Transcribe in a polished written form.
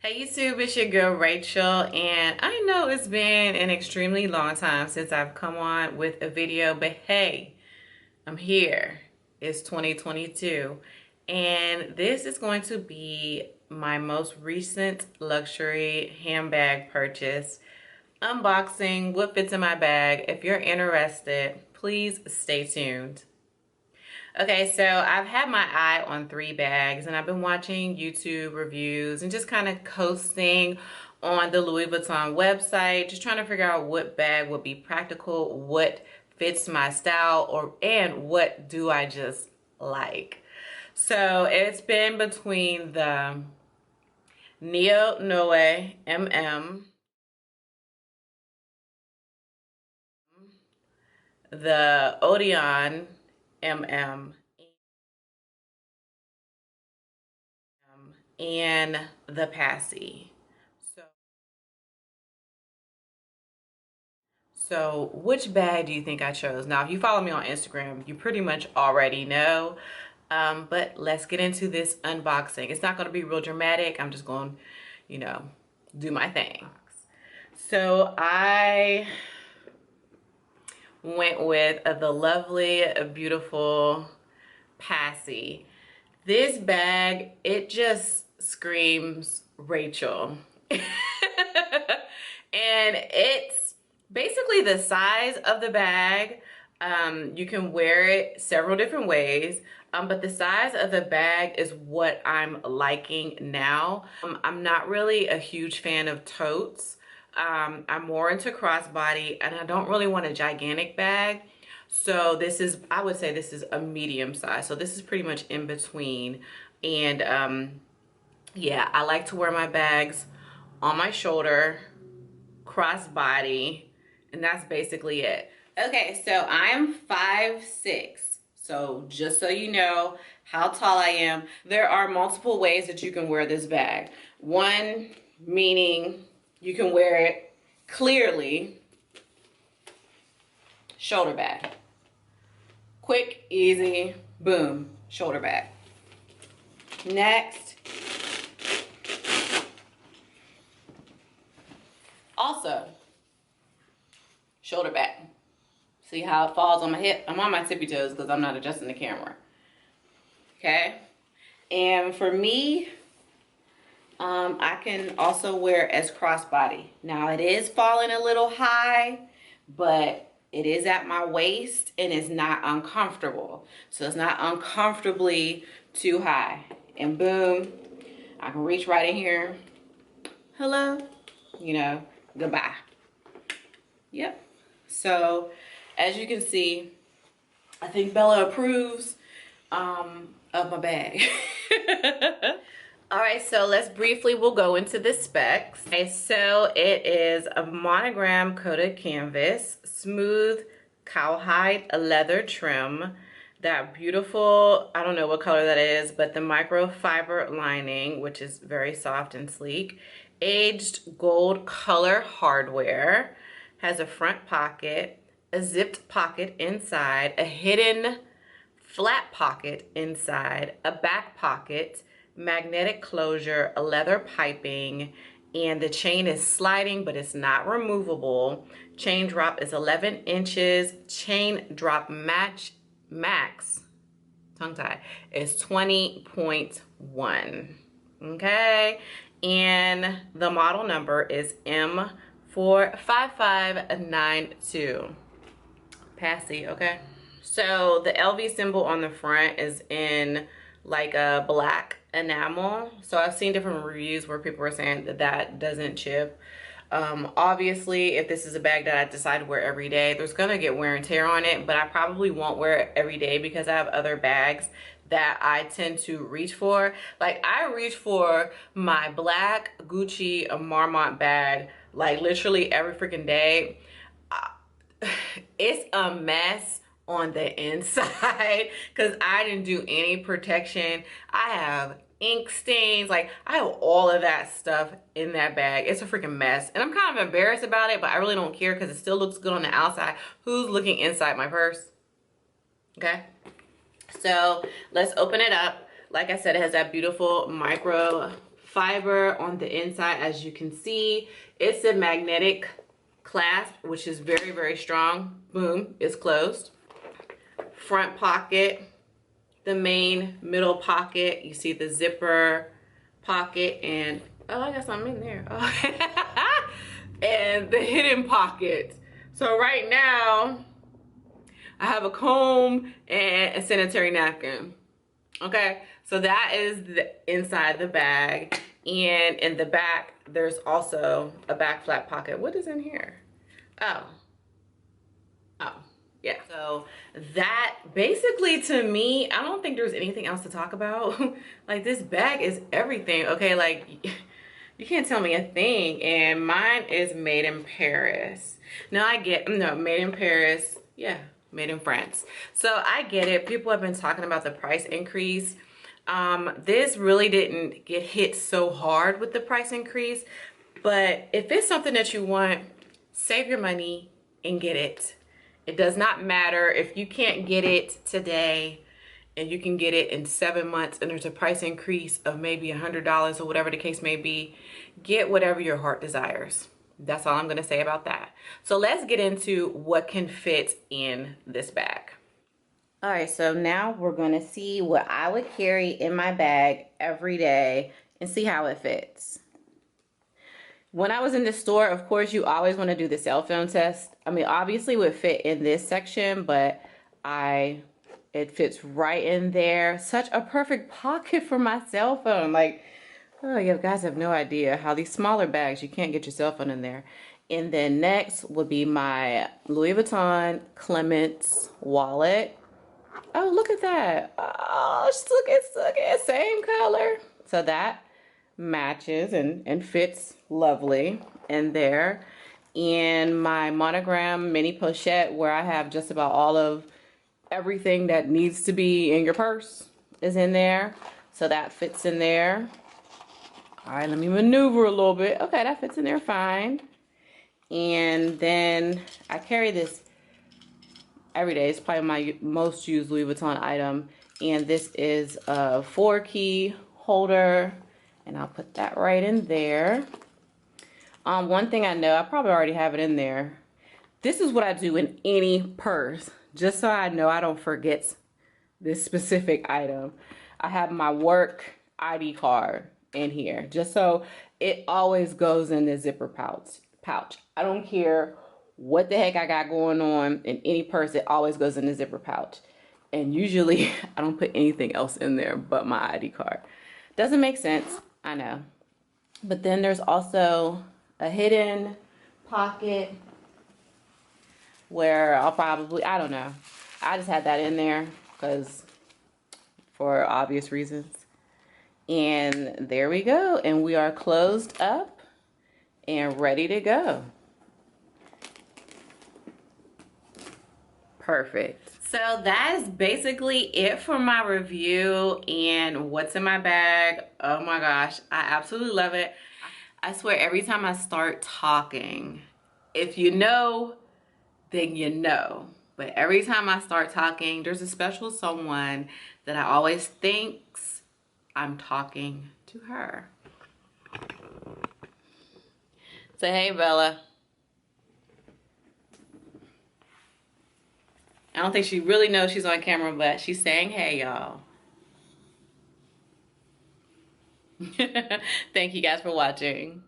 Hey YouTube, it's your girl Rachel, and I know it's been an extremely long time since I've come on with a video, but hey, I'm here. It's 2022, and this is going to be my most recent luxury handbag purchase. Unboxing, what fits in my bag. If you're interested, please stay tuned. Okay, so I've had my eye on 3 bags and I've been watching YouTube reviews and just kind of coasting on the Louis Vuitton website, just trying to figure out what bag would be practical, what fits my style, and what do I just like. So it's been between the Neo Noe MM, the Odeon MM, and the Passy. So, so which bag do you think I chose? Now, if you follow me on Instagram, you pretty much already know. But let's get into this unboxing. It's not going to be real dramatic. I'm just going to, do my thing. So I went with the lovely, beautiful Passy. This bag, it just screams Rachel. And it's basically the size of the bag. You can wear it several different ways, but the size of the bag is what I'm liking now. I'm not really a huge fan of totes. I'm more into crossbody, and I don't really want a gigantic bag. So this is, I would say this is a medium size. So this is pretty much in between. And yeah, I like to wear my bags on my shoulder, crossbody, and that's basically it. Okay, so I am 5'6". So just so you know how tall I am, there are multiple ways that you can wear this bag. One, meaning you can wear it clearly shoulder bag. Quick, easy, boom, shoulder bag. Next, also shoulder bag. See how it falls on my hip? I'm on my tippy toes because I'm not adjusting the camera. Okay, and for me, I can also wear as crossbody. Now it is falling a little high, but it is at my waist and it's not uncomfortable. So it's not uncomfortably too high. And boom, I can reach right in here. Hello, goodbye. Yep. So as you can see, I think Bella approves of my bag. All right, so we'll go into the specs. Okay, so it is a monogram coated canvas, smooth cowhide leather trim, that beautiful, I don't know what color that is, but the microfiber lining, which is very soft and sleek, aged gold color hardware, has a front pocket, a zipped pocket inside, a hidden flat pocket inside, a back pocket, magnetic closure, a leather piping, and the chain is sliding, but it's not removable. Chain drop is 11 inches. Chain drop max, tongue tie, is 20.1. Okay, and the model number is M45592. Passy, okay? So the LV symbol on the front is in like a black enamel. So I've seen different reviews where people are saying that that doesn't chip. Obviously, if this is a bag that I decide to wear every day, there's gonna get wear and tear on it, but I probably won't wear it every day because I have other bags that I tend to reach for. Like I reach for my black Gucci Marmont bag like literally every freaking day. It's a mess on the inside because I didn't do any protection. I have ink stains, like I have all of that stuff in that bag. It's a freaking mess and I'm kind of embarrassed about it, but I really don't care because it still looks good on the outside. Who's looking inside my purse? Okay, so let's open it up. Like I said, it has that beautiful micro fiber on the inside, as you can see. It's a magnetic clasp, which is very, very strong. Boom, it's closed. Front pocket, the main middle pocket. You see the zipper pocket, and oh, I got something in there. Oh. And the hidden pocket. So right now, I have a comb and a sanitary napkin. Okay, so that is the inside the bag. And in the back, there's also a back flap pocket. What is in here? Oh, yeah. So that basically, to me, I don't think there's anything else to talk about. Like, this bag is everything, okay? Like, you can't tell me a thing. And mine is made in Paris. Now I get, no, made in Paris, yeah, made in France. So I get it. People have been talking about the price increase. This really didn't get hit so hard with the price increase. But if it's something that you want, save your money and get it. It does not matter if you can't get it today and you can get it in 7 months and there's a price increase of maybe $100 or whatever the case may be. Get whatever your heart desires. That's all I'm going to say about that. So let's get into what can fit in this bag. All right, so now we're going to see what I would carry in my bag every day and see how it fits. When I was in the store, of course, you always want to do the cell phone test. I mean, obviously it would fit in this section, but it fits right in there. Such a perfect pocket for my cell phone. Like, oh, you guys have no idea how these smaller bags, you can't get your cell phone in there. And then next would be my Louis Vuitton Clements wallet. Oh, look at that. Oh, look at same color. So that matches and fits lovely in there. And my monogram mini pochette, where I have just about all of everything that needs to be in your purse, is in there. So that fits in there. All right, let me maneuver a little bit. Okay, that fits in there fine. And then I carry this every day. It's probably my most used Louis Vuitton item. And this is a 4-key holder. And I'll put that right in there. One thing I know, I probably already have it in there. This is what I do in any purse, just so I know I don't forget this specific item. I have my work ID card in here, just so it always goes in the zipper pouch. I don't care what the heck I got going on in any purse, it always goes in the zipper pouch. And usually I don't put anything else in there but my ID card. Doesn't make sense, I know. But then there's also a hidden pocket where I'll probably, I don't know. I just had that in there because for obvious reasons. And there we go. And we are closed up and ready to go. Perfect. So that is basically it for my review and what's in my bag. Oh my gosh, I absolutely love it. I swear every time I start talking, if you know, then you know. But every time I start talking, there's a special someone that I always thinks I'm talking to her. Say hey, Bella. I don't think she really knows she's on camera, but she's saying hey, y'all. Thank you guys for watching.